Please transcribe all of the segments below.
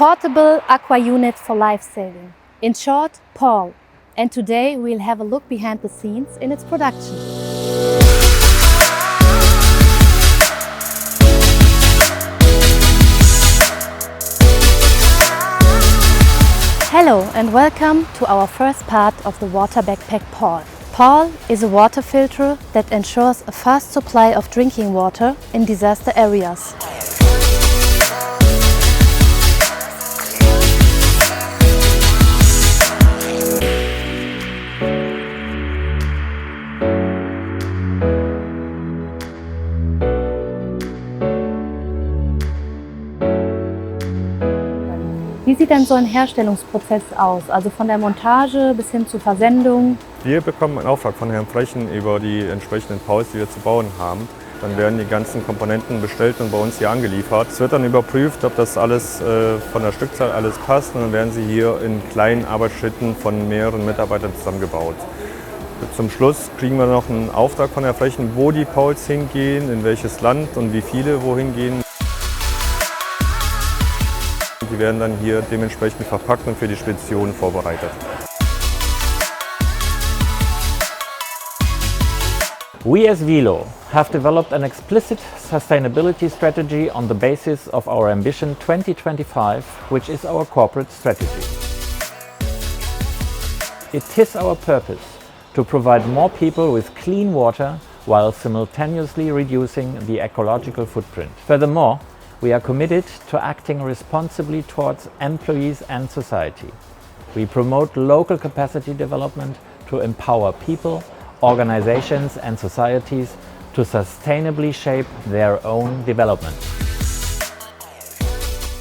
portable Aqua Unit for Lifesaving. In short, PAL. And today we'll have a look behind the scenes in its production. Hello and welcome to our first part of the Waterbackpack PAL. PAL is a water filter that ensures a fast supply of drinking water in disaster areas. Wie sieht denn so ein Herstellungsprozess aus, also von der Montage bis hin zur Versendung? Wir bekommen einen Auftrag von Herrn Frechen über die entsprechenden PALs, die wir zu bauen haben. Dann werden die ganzen Komponenten bestellt und bei uns hier angeliefert. Es wird dann überprüft, ob das alles von der Stückzahl alles passt, und dann werden sie hier in kleinen Arbeitsschritten von mehreren Mitarbeitern zusammengebaut. Zum Schluss kriegen wir noch einen Auftrag von Herrn Frechen, wo die PALs hingehen, in welches Land und wie viele wohin gehen. Die werden dann hier dementsprechend verpackt und für die Spedition vorbereitet. We as Vilo have developed an explicit sustainability strategy on the basis of our Ambition 2025, which is our corporate strategy. It is our purpose to provide more people with clean water while simultaneously reducing the ecological footprint. Furthermore, we are committed to acting responsibly towards employees and society. We promote local capacity development to empower people, organizations and societies to sustainably shape their own development.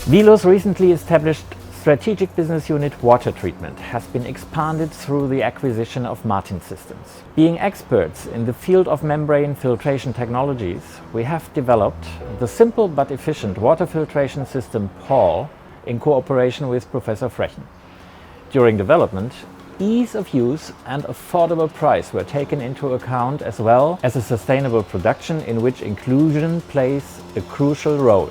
Vilo's recently established strategic business unit Water Treatment has been expanded through the acquisition of Martin Systems. Being experts in the field of membrane filtration technologies, we have developed the simple but efficient water filtration system PAL in cooperation with Professor Frechen. During development, ease of use and affordable price were taken into account, as well as a sustainable production in which inclusion plays a crucial role.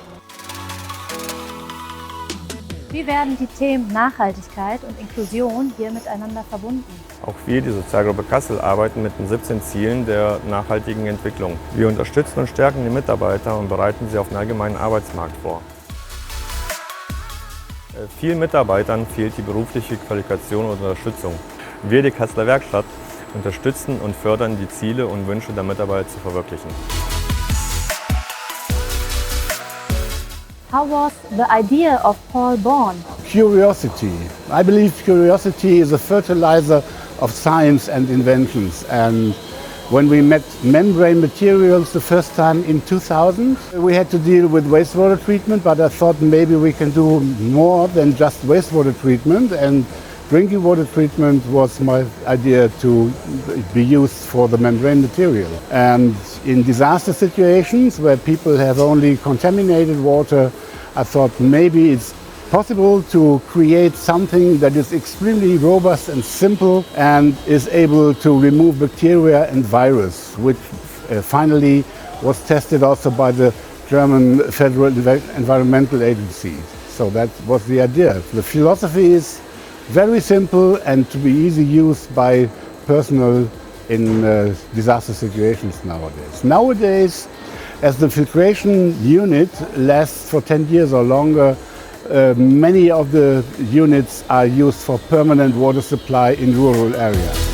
Wie werden die Themen Nachhaltigkeit und Inklusion hier miteinander verbunden? Auch wir, die Sozialgruppe Kassel, arbeiten mit den 17 Zielen der nachhaltigen Entwicklung. Wir unterstützen und stärken die Mitarbeiter und bereiten sie auf den allgemeinen Arbeitsmarkt vor. Vielen Mitarbeitern fehlt die berufliche Qualifikation und Unterstützung. Wir, die Kasseler Werkstatt, unterstützen und fördern die Ziele und Wünsche der Mitarbeiter zu verwirklichen. How was the idea of PAL born? Curiosity. I believe curiosity is a fertilizer of science and inventions. And when we met membrane materials the first time in 2000, we had to deal with wastewater treatment, but I thought maybe we can do more than just wastewater treatment, and drinking water treatment was my idea to be used for the membrane material. And in disaster situations where people have only contaminated water, I thought maybe it's possible to create something that is extremely robust and simple and is able to remove bacteria and virus, which finally was tested also by the German Federal Environmental Agency. So that was the idea. The philosophy is very simple and to be easy used by personnel in disaster situations nowadays. Nowadays, as the filtration unit lasts for 10 years or longer, many of the units are used for permanent water supply in rural areas.